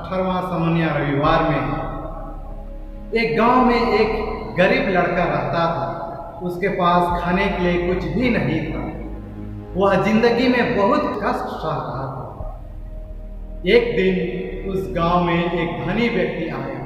18वां समन्वय रविवार में है। एक गांव में एक गरीब लड़का रहता था। उसके पास खाने के लिए कुछ भी नहीं था। वह जिंदगी में बहुत कष्ट सह रहा था। एक दिन उस गांव में एक धनी व्यक्ति आया।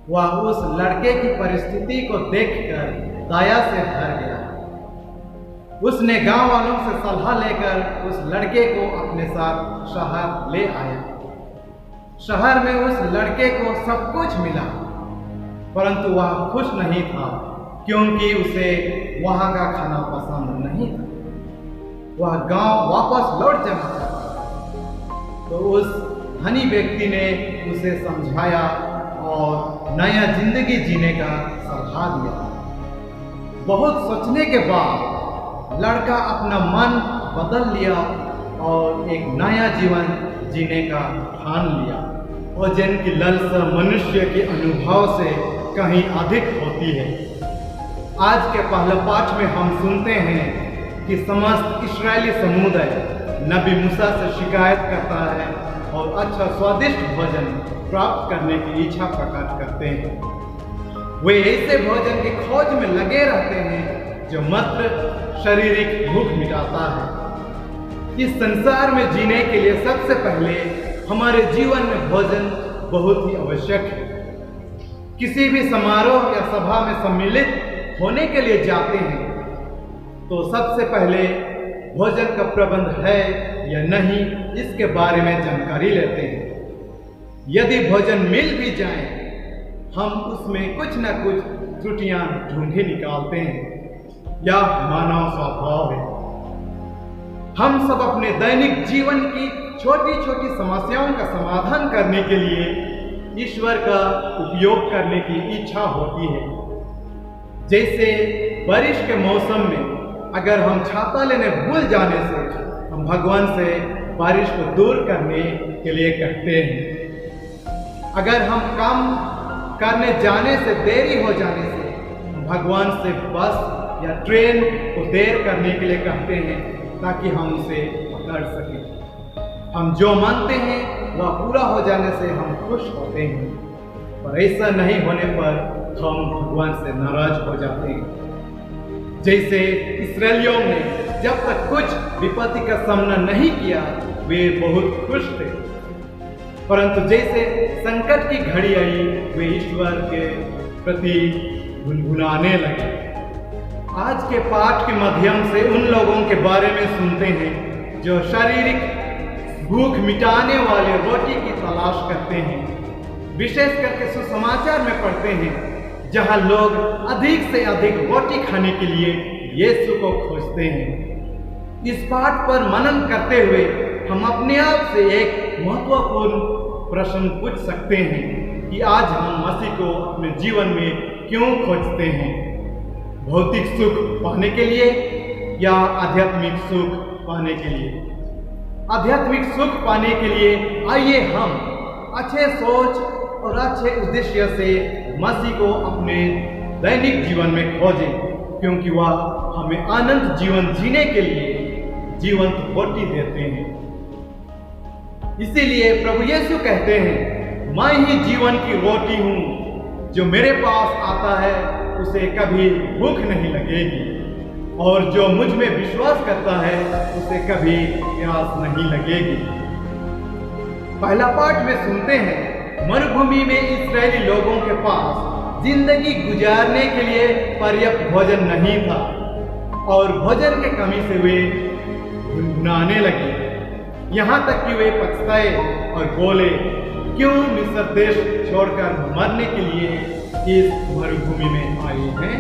वह उस लड़के की परिस्थिति को देखकर दया से भर गया। उसने गांव वालों से सलाह लेकर उस लड़के को अपने साथ शहर ले आया। शहर में उस लड़के को सब कुछ मिला, परंतु वह खुश नहीं था, क्योंकि उसे वहां का खाना पसंद नहीं था। वह गांव वापस लौट जाना चाहता। तो उस धनी व्यक्ति ने उसे समझाया और नया जिंदगी जीने का सलाह दिया। बहुत सोचने के बाद लड़का अपना मन बदल लिया और एक नया जीवन जीने का ठान लिया। भोजन की लालसा मनुष्य के अनुभव से कहीं अधिक होती है। आज के पहले पाठ में हम सुनते हैं कि समस्त इस्राएली समुदाय नबी मूसा से शिकायत करता है और अच्छा स्वादिष्ट भोजन प्राप्त करने की इच्छा प्रकट करते हैं। वे ऐसे भोजन की खोज में लगे रहते हैं जो मात्र शारीरिक भूख मिटाता है। इस संसार में जीने के लिए सबसे पहले हमारे जीवन में भोजन बहुत ही आवश्यक है। किसी भी समारोह या सभा में सम्मिलित होने के लिए जाते हैं तो सबसे पहले भोजन का प्रबंध है या नहीं, इसके बारे में जानकारी लेते हैं। यदि भोजन मिल भी जाए, हम उसमें कुछ न कुछ त्रुटियां ढूंढे निकालते हैं। यह मानव स्वभाव है। हम सब अपने दैनिक जीवन की छोटी छोटी समस्याओं का समाधान करने के लिए ईश्वर का उपयोग करने की इच्छा होती है। जैसे बारिश के मौसम में अगर हम छाता लेने भूल जाने से हम भगवान से बारिश को दूर करने के लिए कहते हैं। अगर हम काम करने जाने से देरी हो जाने से हम भगवान से बस या ट्रेन को देर करने के लिए कहते हैं ताकि हम उसे पकड़ सकें। हम जो मानते हैं वह पूरा हो जाने से हम खुश होते हैं, पर ऐसा नहीं होने पर हम भगवान से नाराज हो जाते हैं। जैसे इस्राएलियों ने जब तक कुछ विपत्ति का सामना नहीं किया वे बहुत खुश थे, परंतु जैसे संकट की घड़ी आई वे ईश्वर के प्रति गुनगुनाने लगे। आज के पाठ के माध्यम से उन लोगों के बारे में सुनते हैं जो शारीरिक भूख मिटाने वाले रोटी की तलाश करते हैं। विशेष करके सुसमाचार में पढ़ते हैं जहां लोग अधिक से अधिक रोटी खाने के लिए यीशु को खोजते हैं। इस पाठ पर मनन करते हुए हम अपने आप से एक महत्वपूर्ण प्रश्न पूछ सकते हैं कि आज हम मसीह को अपने जीवन में क्यों खोजते हैं? भौतिक सुख पाने के लिए या आध्यात्मिक सुख पाने के लिए? आध्यात्मिक सुख पाने के लिए आइए हम अच्छे सोच और अच्छे उद्देश्य से मसीह को अपने दैनिक जीवन में खोजें, क्योंकि वह हमें आनंद जीवन जीने के लिए जीवंत रोटी देते हैं। इसीलिए प्रभु यीशु कहते हैं, मैं ही जीवन की रोटी हूँ, जो मेरे पास आता है उसे कभी भूख नहीं लगेगी, और जो मुझ में विश्वास करता है उसे कभी प्यास नहीं लगेगी। पहला पाठ में सुनते हैं, मरुभूमि में इस्राएली लोगों के पास जिंदगी गुजारने के लिए पर्याप्त भोजन नहीं था और भोजन के कमी से वे गुनगुनाने लगे। यहाँ तक कि वे पछताए और बोले, क्यों मिस्र देश छोड़कर मरने के लिए इस मरुभूमि में आए हैं?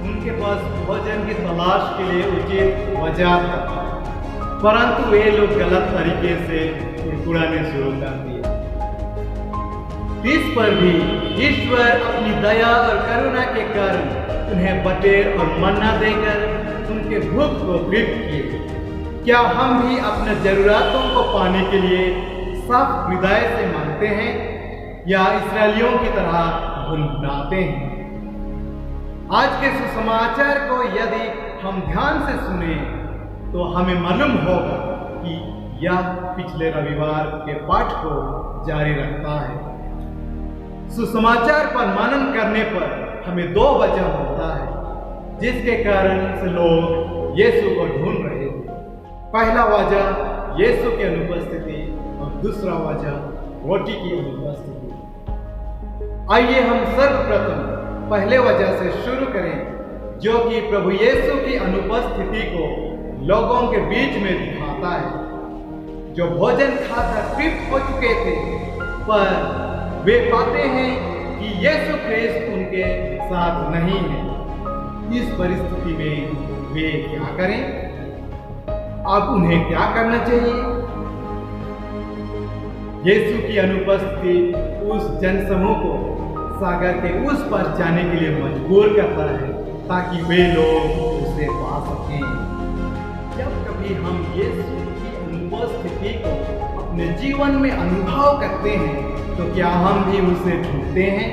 उनके पास भोजन की तलाश के लिए उचित वजह था, परंतु वे लोग गलत तरीके से कुड़कुड़ाने शुरू कर दिए। इस पर भी ईश्वर अपनी दया और करुणा के कारण उन्हें बटेर और मन्ना देकर उनके भूख को तृप्त किए। क्या हम भी अपने जरूरतों को पाने के लिए साफ हृदय से मांगते हैं या इस्राएलियों की तरह गुनगुनाते हैं? आज के सुसमाचार को यदि हम ध्यान से सुने तो हमें मालूम होगा कि यह पिछले रविवार के पाठ को जारी रखता है। सुसमाचार पर मनन करने पर हमें दो वजह मिलता है जिसके कारण से लोग यीशु को ढूंढ रहे थे। पहला वजह यीशु की अनुपस्थिति और दूसरा वजह रोटी की अनुपस्थिति। आइए हम सर्वप्रथम पहले वजह से शुरू करें जो कि प्रभु यीशु की अनुपस्थिति को लोगों के बीच में दिखाता है। जो भोजन खाकर तृप्त हो चुके थे पर वे पाते हैं कि यीशु ख्रिस्त उनके साथ नहीं है। इस परिस्थिति में वे क्या करें? अब उन्हें क्या करना चाहिए? यीशु की अनुपस्थिति उस जनसमूह को सागर के उस पार जाने के लिए मजबूर करता है ताकि वे लोग उसे पा सकें। जब कभी हम यीशु की अनुपस्थिति को अपने जीवन में अनुभव करते हैं तो क्या हम भी उसे ढूंढते हैं?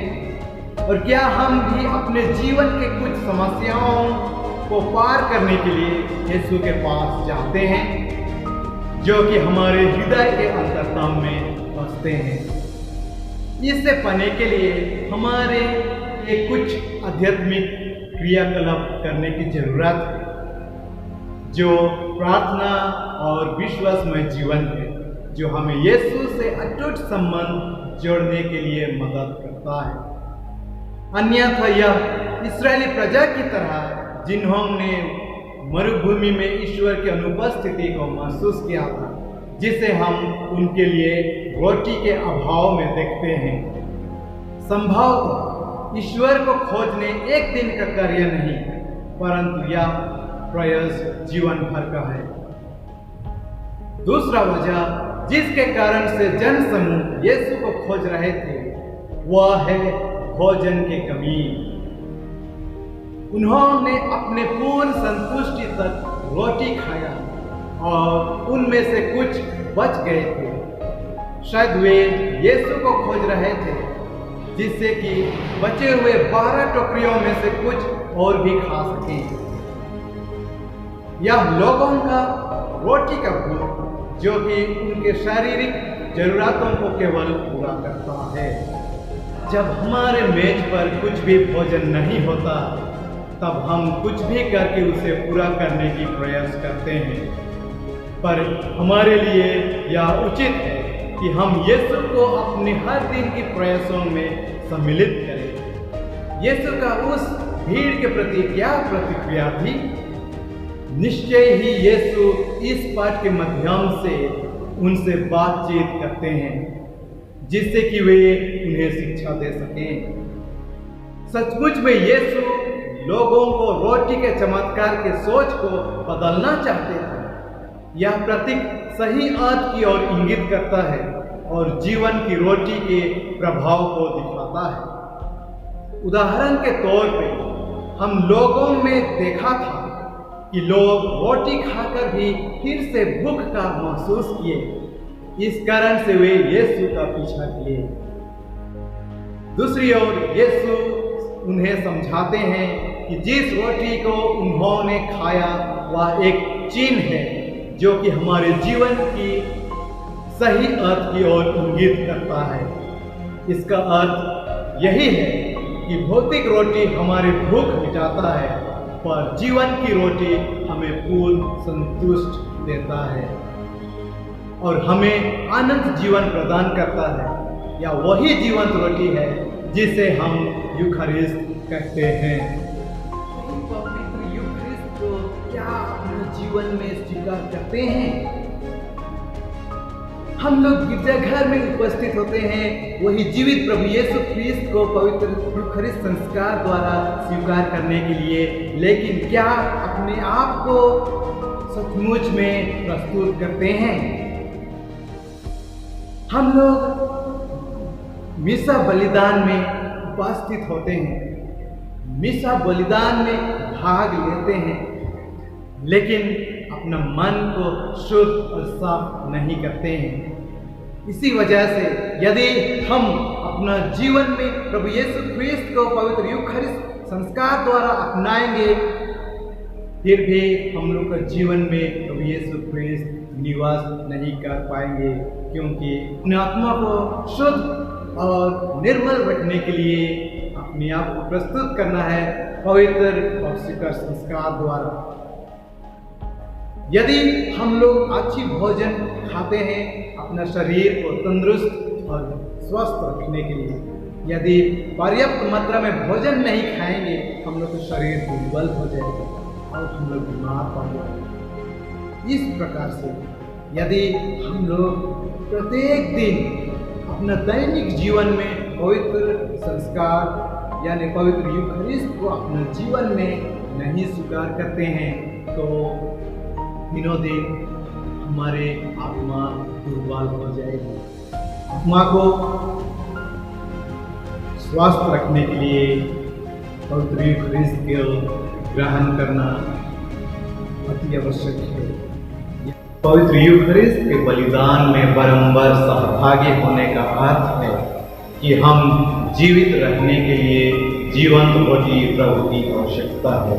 और क्या हम भी अपने जीवन के कुछ समस्याओं को पार करने के लिए यीशु के पास जाते हैं जो कि हमारे हृदय के अंतरतम में बसते हैं? इससे पाने के लिए हमारे ये कुछ आध्यात्मिक क्रियाकलाप करने की जरूरत है जो प्रार्थना और विश्वासमय जीवन है जो हमें यीशु से अटूट संबंध जोड़ने के लिए मदद करता है। अन्यथा यह इस्राएली प्रजा की तरह जिन्होंने मरुभूमि में ईश्वर की अनुपस्थिति को महसूस किया था जिसे हम उनके लिए रोटी के अभाव में देखते हैं। संभवतः ईश्वर को खोजने एक दिन का कार्य नहीं परंतु यह प्रयास जीवन भर का है। दूसरा वजह जिसके कारण से जनसमूह यीशु को खोज रहे थे वह है भोजन की कमी। उन्होंने अपने पूर्ण संतुष्टि तक रोटी खाया और उनमें से कुछ बच गए थे। शायद वे यीशु को खोज रहे थे जिससे कि बचे हुए 12 टोकरियों में से कुछ और भी खा सकें। यह लोगों का रोटी का भूख जो कि उनके शारीरिक जरूरतों को केवल पूरा करता है। जब हमारे मेज पर कुछ भी भोजन नहीं होता तब हम कुछ भी करके उसे पूरा करने की प्रयास करते हैं पर हमारे लिए यह उचित है कि हम यीशु को अपने हर दिन के प्रयासों में सम्मिलित करें। यीशु का उस भीड़ के प्रति क्या प्रतिक्रिया थी? निश्चय ही यीशु इस पाठ के माध्यम से उनसे बातचीत करते हैं जिससे कि वे उन्हें शिक्षा दे सकें। सचमुच में यीशु लोगों को रोटी के चमत्कार के सोच को बदलना चाहते थे। यह प्रतीक सही अर्थ की ओर इंगित करता है और जीवन की रोटी के प्रभाव को दिखाता है। उदाहरण के तौर पे हम लोगों में देखा था कि लोग रोटी खाकर भी फिर से भूख का महसूस किए। इस कारण से वे यीशु का पीछा किए। दूसरी ओर यीशु उन्हें समझाते हैं कि जिस रोटी को उन्होंने खाया वह एक चिन्ह है जो कि हमारे जीवन की सही अर्थ की ओर इंगित करता है। इसका अर्थ यही है कि भौतिक रोटी हमारी भूख मिटाता है पर जीवन की रोटी हमें पूर्ण संतुष्ट देता है और हमें अनंत जीवन प्रदान करता है। या वही जीवंत रोटी है जिसे हम यूखरिस्त कहते हैं। पवित्र यूखरिस्त को क्या अपने जीवन में स्वीकार करते हैं? हम लोग गिरजाघर में उपस्थित होते हैं वही जीवित प्रभु यीशु ख्रिस्त को पवित्र यूखरिस्त संस्कार द्वारा स्वीकार करने के लिए, लेकिन क्या अपने आप को सचमुच में प्रस्तुत करते हैं? हम लोग मिसा बलिदान में उपस्थित होते हैं, मिसा बलिदान में भाग लेते हैं, लेकिन अपना मन को शुद्ध और साफ नहीं करते हैं। इसी वजह से यदि हम अपना जीवन में प्रभु यीशु ख्रिस्त को पवित्र यूखरिस्त संस्कार द्वारा अपनाएंगे, फिर भी हम लोग का जीवन में प्रभु यीशु ख्रिस्त निवास नहीं कर पाएंगे, क्योंकि अपने आत्मा को शुद्ध और निर्मल रखने के लिए अपने आप को प्रस्तुत करना है पवित्र पौष्टिक संस्कार द्वारा। यदि हम लोग अच्छी भोजन खाते हैं अपना शरीर को तंदुरुस्त और स्वस्थ रखने के लिए, यदि पर्याप्त मात्रा में भोजन नहीं खाएंगे हम लोग का शरीर दुर्बल हो जाएगा और हम लोग बीमार पड़ जाएंगे। इस प्रकार से यदि हम लोग प्रत्येक दिन अपना दैनिक जीवन में पवित्र संस्कार यानी पवित्र यूखरिस्ट को अपने जीवन में नहीं स्वीकार करते हैं तो दिनों दिन हमारे आत्मा दुर्बल हो जाएगी। आत्मा को स्वस्थ रखने के लिए पवित्र यूखरिस्ट को ग्रहण करना अति आवश्यक है। पवित्र यूखरिस्ट के बलिदान में बारंबार सहभागी होने का अर्थ है कि हम जीवित रहने के लिए जीवंत बलि प्रभु की आवश्यकता है।